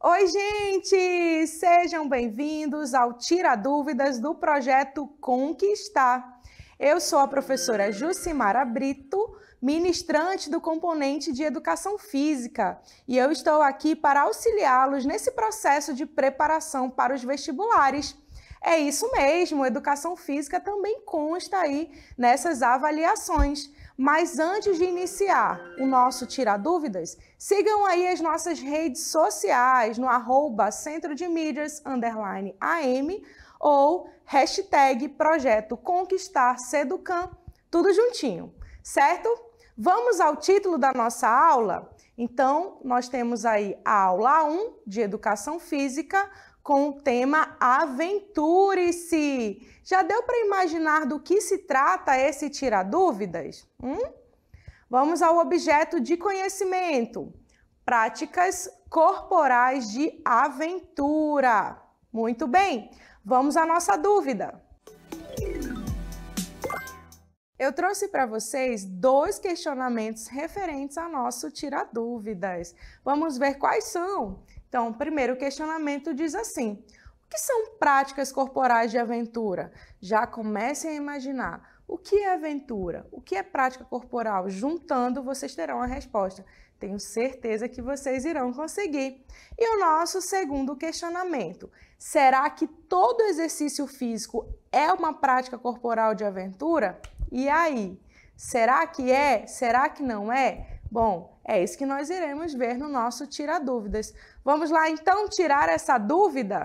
Oi, gente! Sejam bem-vindos ao Tira Dúvidas do projeto Conquistar. Eu sou a professora Jucimara Brito, ministrante do componente de Educação Física, e eu estou aqui para auxiliá-los nesse processo de preparação para os vestibulares. É isso mesmo, Educação Física também consta aí nessas avaliações. Mas antes de iniciar o nosso Tira Dúvidas, sigam aí as nossas redes sociais no @Centro de Mídias _AM ou hashtag Projeto Conquistar Seducam, tudo juntinho, certo? Vamos ao título da nossa aula? Então, nós temos aí a aula 1 de Educação Física com o tema Aventure-se. Já deu para imaginar do que se trata esse Tira Dúvidas? Vamos ao objeto de conhecimento. Práticas corporais de aventura. Muito bem, vamos à nossa dúvida. Eu trouxe para vocês 2 questionamentos referentes ao nosso Tira Dúvidas. Vamos ver quais são. Então, o primeiro questionamento diz assim: o que são práticas corporais de aventura? Já comecem a imaginar. O que é aventura? O que é prática corporal? Juntando, vocês terão a resposta. Tenho certeza que vocês irão conseguir. E o nosso segundo questionamento: será que todo exercício físico é uma prática corporal de aventura? E aí? Será que é? Será que não é? Bom, é isso que nós iremos ver no nosso Tira Dúvidas. Vamos lá, então, tirar essa dúvida?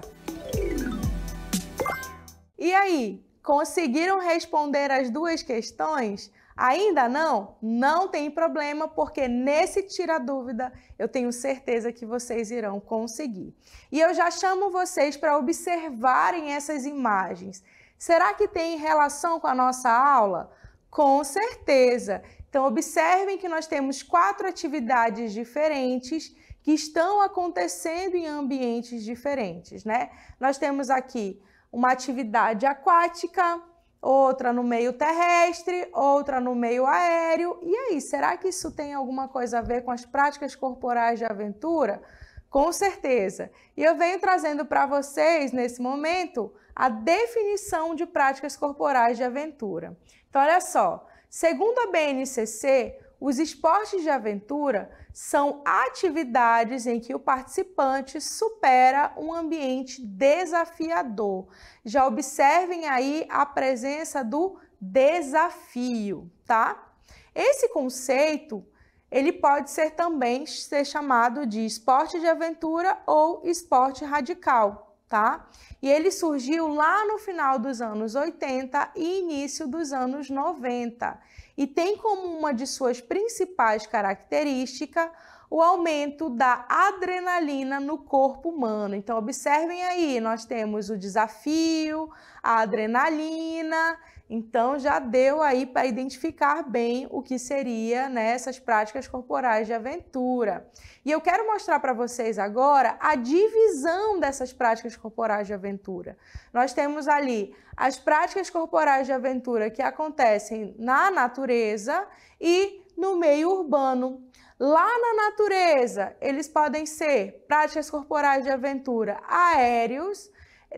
E aí, conseguiram responder as 2 questões? Ainda não? Não tem problema, porque nesse Tira Dúvida eu tenho certeza que vocês irão conseguir. E eu já chamo vocês para observarem essas imagens. Será que tem relação com a nossa aula? Com certeza! Então, observem que nós temos 4 atividades diferentes que estão acontecendo em ambientes diferentes, né? Nós temos aqui uma atividade aquática, outra no meio terrestre, outra no meio aéreo. E aí, será que isso tem alguma coisa a ver com as práticas corporais de aventura? Com certeza! E eu venho trazendo para vocês, nesse momento, a definição de práticas corporais de aventura. Então, olha só, segundo a BNCC, os esportes de aventura são atividades em que o participante supera um ambiente desafiador. Já observem aí a presença do desafio, tá? Esse conceito, ele pode ser também chamado de esporte de aventura ou esporte radical, tá? E ele surgiu lá no final dos anos 80 e início dos anos 90. E tem como uma de suas principais características o aumento da adrenalina no corpo humano. Então, observem aí, nós temos o desafio, a adrenalina. Então, já deu aí para identificar bem o que seria nessas práticas corporais de aventura. E eu quero mostrar para vocês agora a divisão dessas práticas corporais de aventura. Nós temos ali as práticas corporais de aventura que acontecem na natureza e no meio urbano. Lá na natureza, eles podem ser práticas corporais de aventura aéreos,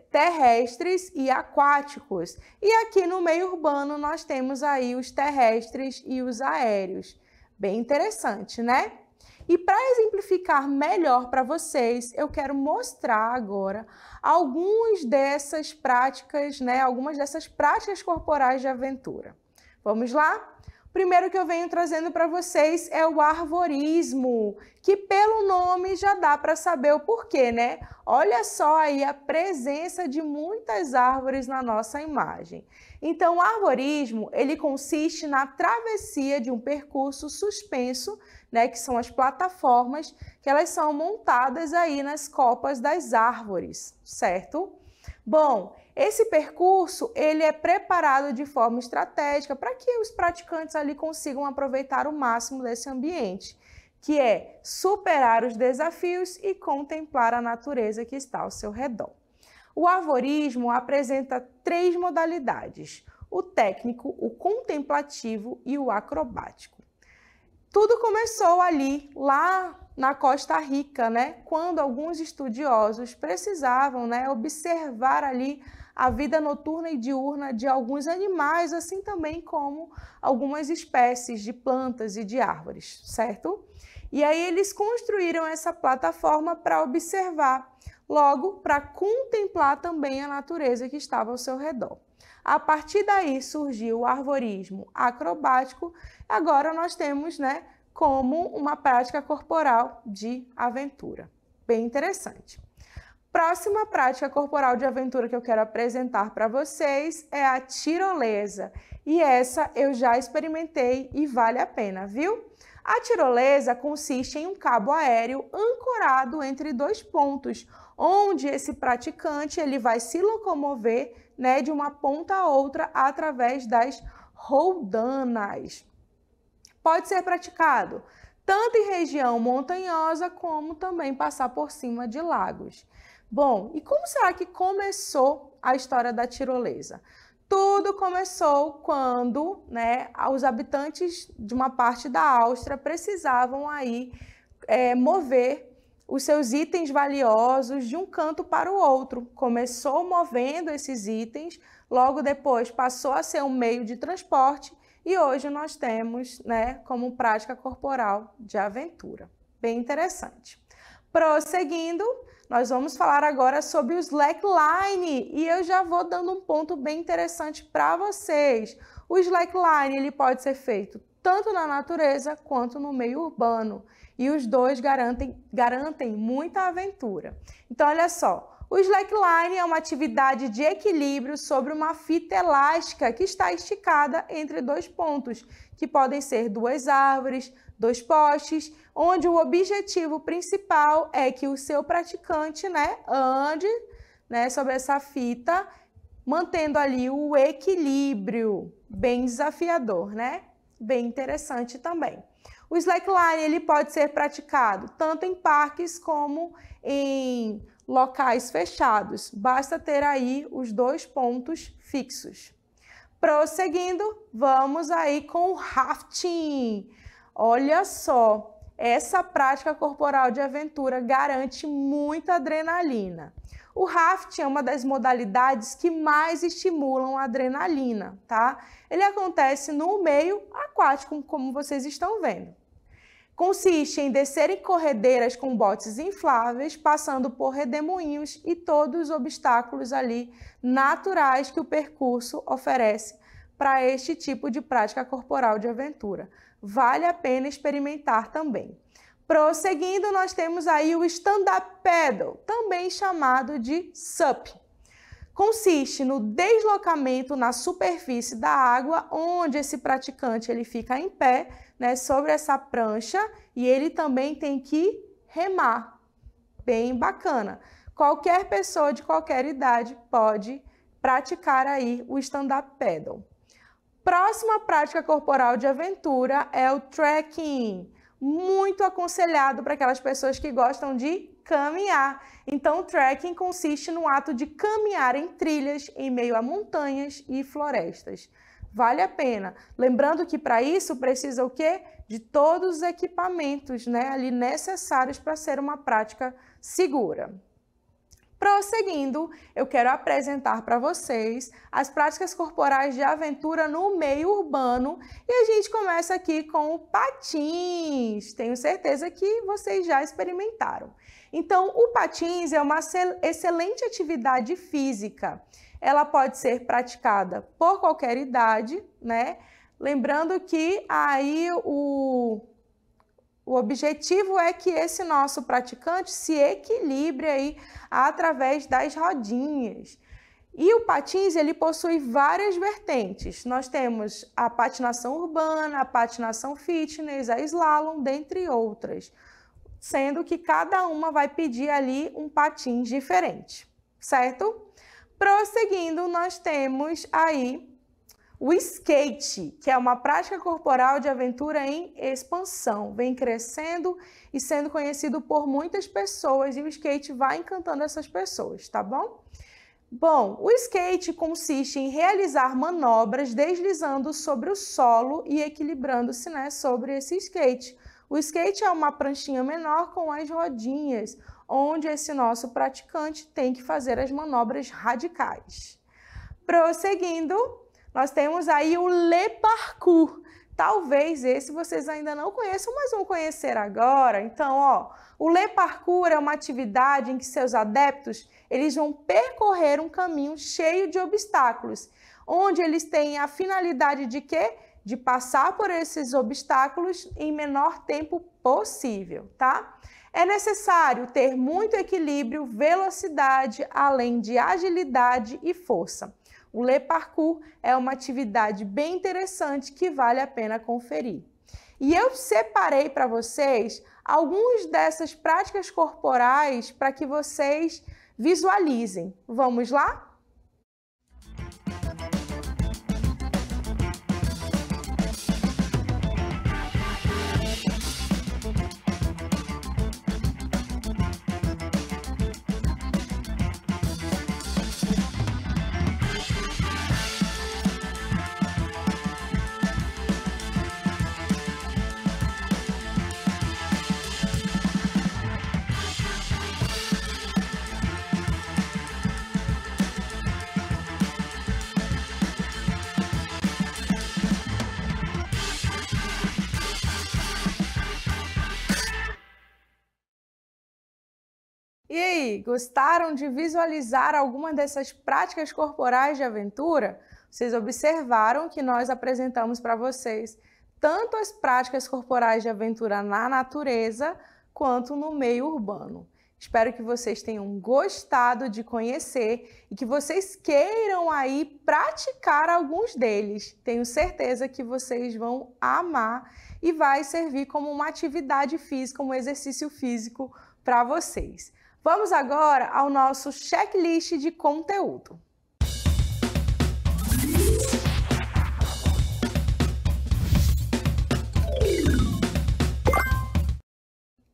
terrestres e aquáticos. E aqui no meio urbano nós temos aí os terrestres e os aéreos. Bem interessante, né? E para exemplificar melhor para vocês, eu quero mostrar agora algumas dessas práticas, né? Algumas dessas práticas corporais de aventura. Vamos lá? O primeiro que eu venho trazendo para vocês é o arvorismo, que pelo nome já dá para saber o porquê, né? Olha só aí a presença de muitas árvores na nossa imagem. Então, o arvorismo, ele consiste na travessia de um percurso suspenso, né, que são as plataformas, que elas são montadas aí nas copas das árvores, certo? Bom, esse percurso ele é preparado de forma estratégica para que os praticantes ali consigam aproveitar o máximo desse ambiente, que é superar os desafios e contemplar a natureza que está ao seu redor. O arvorismo apresenta 3 modalidades: o técnico, o contemplativo e o acrobático. Tudo começou ali, lá na Costa Rica, né? Quando alguns estudiosos precisavam, né, observar ali a vida noturna e diurna de alguns animais, assim também como algumas espécies de plantas e de árvores, certo? E aí eles construíram essa plataforma para observar, logo para contemplar também a natureza que estava ao seu redor. A partir daí surgiu o arvorismo acrobático. Agora nós temos, né, como uma prática corporal de aventura. Bem interessante. Próxima prática corporal de aventura que eu quero apresentar para vocês é a tirolesa. E essa eu já experimentei e vale a pena, viu? A tirolesa consiste em um cabo aéreo ancorado entre dois pontos, onde esse praticante ele vai se locomover, né, de uma ponta a outra através das roldanas. Pode ser praticado tanto em região montanhosa como também passar por cima de lagos. Bom, e como será que começou a história da tirolesa? Tudo começou quando, né, os habitantes de uma parte da Áustria precisavam aí mover os seus itens valiosos de um canto para o outro. Começou movendo esses itens, logo depois passou a ser um meio de transporte e hoje nós temos, né, como prática corporal de aventura. Bem interessante. Prosseguindo, nós vamos falar agora sobre o slackline e eu já vou dando um ponto bem interessante para vocês. O slackline ele pode ser feito tanto na natureza quanto no meio urbano e os dois garantem muita aventura. Então, olha só, o slackline é uma atividade de equilíbrio sobre uma fita elástica que está esticada entre dois pontos, que podem ser duas árvores, dois postes, onde o objetivo principal é que o seu praticante, né, ande, né, sobre essa fita, mantendo ali o equilíbrio. Bem desafiador, né? Bem interessante também. O slackline ele pode ser praticado tanto em parques como em locais fechados. Basta ter aí os dois pontos fixos. Prosseguindo, vamos aí com o rafting. Olha só, essa prática corporal de aventura garante muita adrenalina. O rafting é uma das modalidades que mais estimulam a adrenalina, tá? Ele acontece no meio aquático, como vocês estão vendo. Consiste em descer em corredeiras com botes infláveis, passando por redemoinhos e todos os obstáculos ali naturais que o percurso oferece para este tipo de prática corporal de aventura. Vale a pena experimentar também. Prosseguindo, nós temos aí o stand-up paddle, também chamado de SUP. Consiste no deslocamento na superfície da água, onde esse praticante ele fica em pé, né, sobre essa prancha e ele também tem que remar. Bem bacana. Qualquer pessoa de qualquer idade pode praticar aí o stand-up paddle. Próxima prática corporal de aventura é o trekking. Muito aconselhado para aquelas pessoas que gostam de caminhar. Então, o trekking consiste no ato de caminhar em trilhas em meio a montanhas e florestas. Vale a pena. Lembrando que para isso precisa o quê? De todos os equipamentos, né, ali necessários para ser uma prática segura. Prosseguindo, eu quero apresentar para vocês as práticas corporais de aventura no meio urbano e a gente começa aqui com o patins. Tenho certeza que vocês já experimentaram. Então, o patins é uma excelente atividade física. Ela pode ser praticada por qualquer idade, né? Lembrando que aí o objetivo é que esse nosso praticante se equilibre aí através das rodinhas. E o patins, ele possui várias vertentes. Nós temos a patinação urbana, a patinação fitness, a slalom, dentre outras. Sendo que cada uma vai pedir ali um patins diferente, certo? Prosseguindo, nós temos aí o skate, que é uma prática corporal de aventura em expansão, vem crescendo e sendo conhecido por muitas pessoas e o skate vai encantando essas pessoas, tá bom? Bom, o skate consiste em realizar manobras deslizando sobre o solo e equilibrando-se, né, sobre esse skate. O skate é uma pranchinha menor com as rodinhas, onde esse nosso praticante tem que fazer as manobras radicais. Prosseguindo, nós temos aí o Le Parcours. Talvez esse vocês ainda não conheçam, mas vão conhecer agora. Então, ó, o Le Parcours é uma atividade em que seus adeptos eles vão percorrer um caminho cheio de obstáculos, onde eles têm a finalidade de quê? De passar por esses obstáculos em menor tempo possível, tá? É necessário ter muito equilíbrio, velocidade, além de agilidade e força. O Le Parcours é uma atividade bem interessante que vale a pena conferir. E eu separei para vocês algumas dessas práticas corporais para que vocês visualizem. Vamos lá? E aí, gostaram de visualizar alguma dessas práticas corporais de aventura? Vocês observaram que nós apresentamos para vocês tanto as práticas corporais de aventura na natureza quanto no meio urbano. Espero que vocês tenham gostado de conhecer e que vocês queiram aí praticar alguns deles. Tenho certeza que vocês vão amar e vai servir como uma atividade física, um exercício físico para vocês. Vamos agora ao nosso checklist de conteúdo.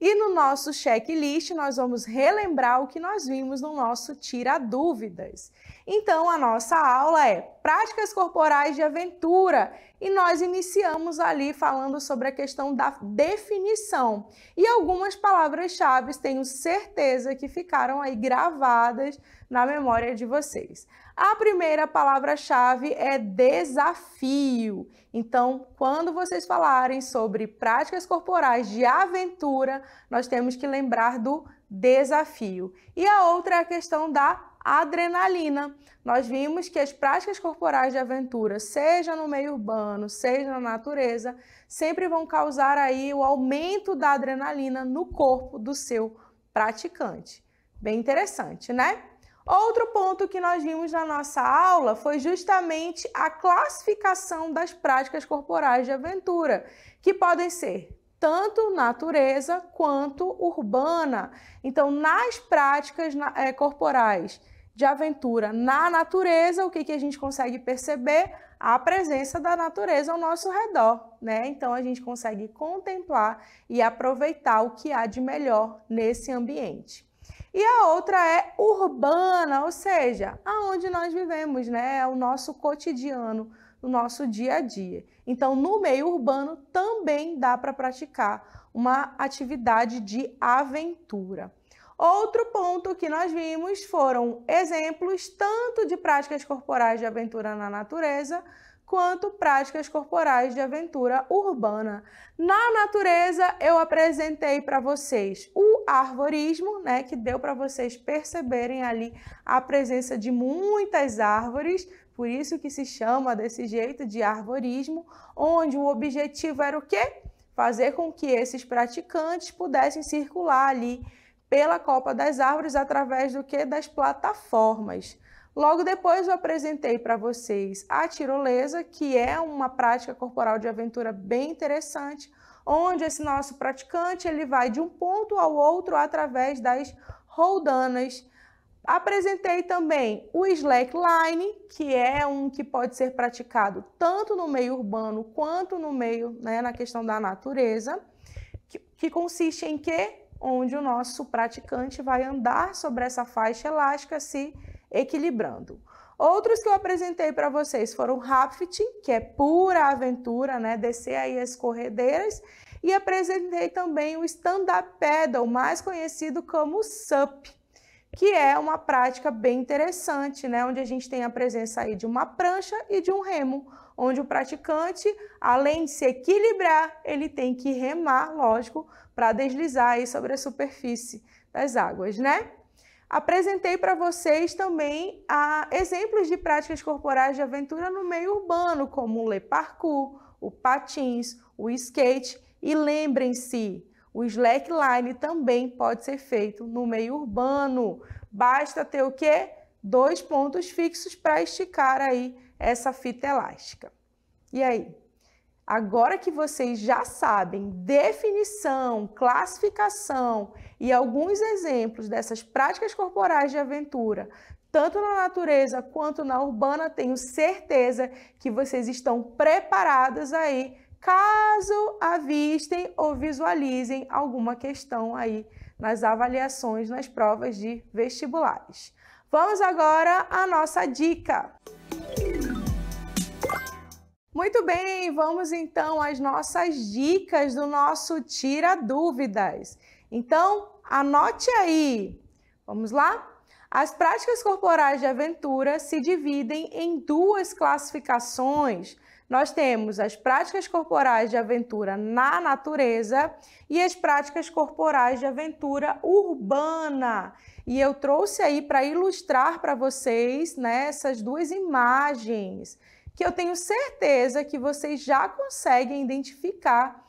E no nosso checklist, nós vamos relembrar o que nós vimos no nosso Tira Dúvidas. Então, a nossa aula é Práticas Corporais de Aventura e nós iniciamos ali falando sobre a questão da definição. E algumas palavras-chave tenho certeza que ficaram aí gravadas na memória de vocês. A primeira palavra-chave é desafio. Então, quando vocês falarem sobre práticas corporais de aventura, nós temos que lembrar do desafio. E a outra é a questão da adrenalina. Nós vimos que as práticas corporais de aventura, seja no meio urbano, seja na natureza, sempre vão causar aí o aumento da adrenalina no corpo do seu praticante. Bem interessante, né? Outro ponto que nós vimos na nossa aula foi justamente a classificação das práticas corporais de aventura, que podem ser tanto natureza quanto urbana. Então, nas práticas corporais de aventura na natureza, o que a gente consegue perceber? A presença da natureza ao nosso redor, né? Então, a gente consegue contemplar e aproveitar o que há de melhor nesse ambiente. E a outra é urbana, ou seja, aonde nós vivemos, né? É o nosso cotidiano, o nosso dia a dia. Então, no meio urbano também dá para praticar uma atividade de aventura. Outro ponto que nós vimos foram exemplos tanto de práticas corporais de aventura na natureza, quanto práticas corporais de aventura urbana. Na natureza, eu apresentei para vocês o arvorismo, né, que deu para vocês perceberem ali a presença de muitas árvores, por isso que se chama desse jeito de arvorismo, onde o objetivo era o quê? Fazer com que esses praticantes pudessem circular ali pela copa das árvores através do quê? Das plataformas. Logo depois eu apresentei para vocês a tirolesa, que é uma prática corporal de aventura bem interessante, onde esse nosso praticante ele vai de um ponto ao outro através das roldanas. Apresentei também o slackline, que é um que pode ser praticado tanto no meio urbano quanto no meio, né, na questão da natureza, que consiste em quê? Onde o nosso praticante vai andar sobre essa faixa elástica se equilibrando. Outros que eu apresentei para vocês foram o rafting, que é pura aventura, né? Descer aí as corredeiras. E apresentei também o stand-up paddle, mais conhecido como SUP, que é uma prática bem interessante, né? Onde a gente tem a presença aí de uma prancha e de um remo, onde o praticante, além de se equilibrar, ele tem que remar, lógico, para deslizar aí sobre a superfície das águas, né? Apresentei para vocês também exemplos de práticas corporais de aventura no meio urbano, como o le parkour, o patins, o skate. E lembrem-se, o slackline também pode ser feito no meio urbano. Basta ter o quê? 2 pontos fixos para esticar aí essa fita elástica. E aí? Agora que vocês já sabem definição, classificação e alguns exemplos dessas práticas corporais de aventura, tanto na natureza quanto na urbana, tenho certeza que vocês estão preparados aí, caso avistem ou visualizem alguma questão aí nas avaliações, nas provas de vestibulares. Vamos agora à nossa dica. Muito bem, vamos então às nossas dicas do nosso Tira Dúvidas. Então, anote aí. Vamos lá? As práticas corporais de aventura se dividem em 2 classificações. Nós temos as práticas corporais de aventura na natureza e as práticas corporais de aventura urbana. E eu trouxe aí para ilustrar para vocês, né, essas 2 imagens, que eu tenho certeza que vocês já conseguem identificar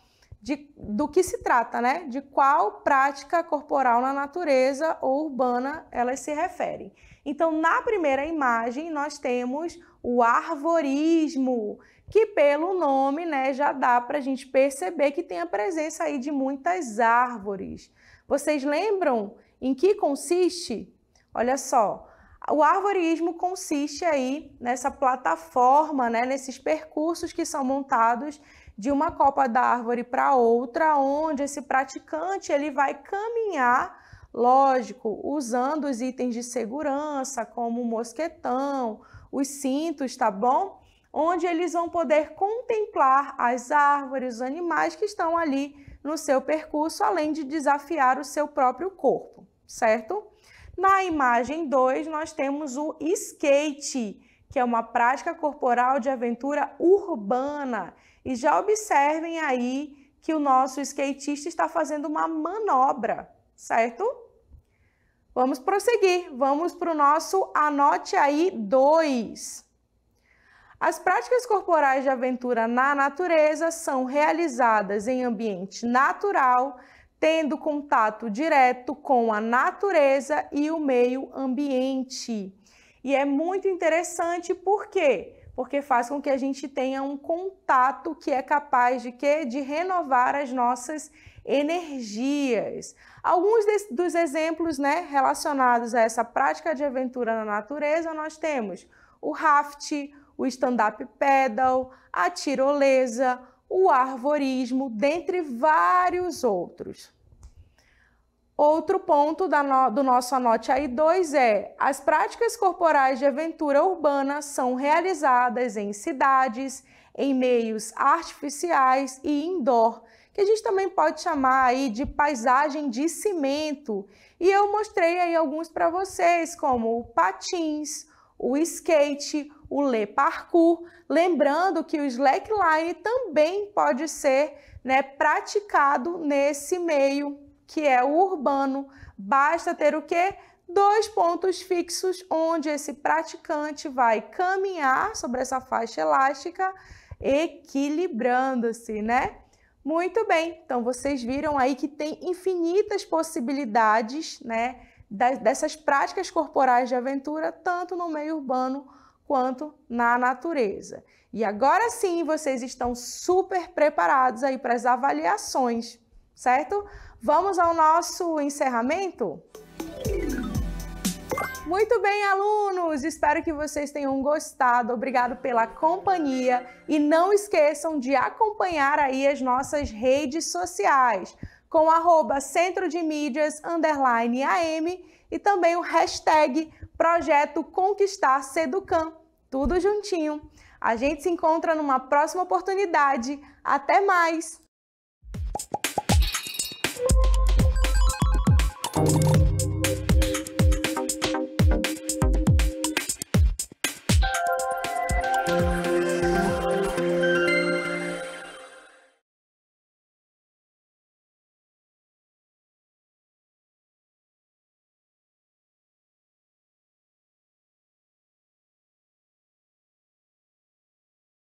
do que se trata, né? De qual prática corporal na natureza ou urbana elas se referem. Então, na primeira imagem, nós temos o arvorismo, que pelo nome, né, já dá para a gente perceber que tem a presença aí de muitas árvores. Vocês lembram em que consiste? Olha só. O arvorismo consiste aí nessa plataforma, né, nesses percursos que são montados de uma copa da árvore para outra, onde esse praticante ele vai caminhar, lógico, usando os itens de segurança, como o mosquetão, os cintos, tá bom? Onde eles vão poder contemplar as árvores, os animais que estão ali no seu percurso, além de desafiar o seu próprio corpo, certo? Na imagem 2, nós temos o skate, que é uma prática corporal de aventura urbana. E já observem aí que o nosso skatista está fazendo uma manobra, certo? Vamos prosseguir, vamos para o nosso anote aí 2. As práticas corporais de aventura na natureza são realizadas em ambiente natural, tendo contato direto com a natureza e o meio ambiente. E é muito interessante, por quê? Porque faz com que a gente tenha um contato que é capaz de quê? De renovar as nossas energias. Alguns dos exemplos, né, relacionados a essa prática de aventura na natureza, nós temos o raft, o stand-up paddle, a tirolesa, o arvorismo, dentre vários outros. Outro ponto do nosso anote aí 2 é: as práticas corporais de aventura urbana são realizadas em cidades, em meios artificiais e indoor, que a gente também pode chamar aí de paisagem de cimento. E eu mostrei aí alguns para vocês, como o patins, o skate, o le parkour, lembrando que o slackline também pode ser, né, praticado nesse meio que é o urbano. Basta ter o quê? 2 pontos fixos onde esse praticante vai caminhar sobre essa faixa elástica, equilibrando-se, né? Muito bem, então vocês viram aí que tem infinitas possibilidades, né, dessas práticas corporais de aventura, tanto no meio urbano quanto na natureza. E agora sim, vocês estão super preparados aí para as avaliações, certo? Vamos ao nosso encerramento? Muito bem, alunos! Espero que vocês tenham gostado. Obrigado pela companhia e não esqueçam de acompanhar aí as nossas redes sociais com @centrodemídias_am e também o hashtag Projeto Conquistar Seducam, tudo juntinho. A gente se encontra numa próxima oportunidade. Até mais!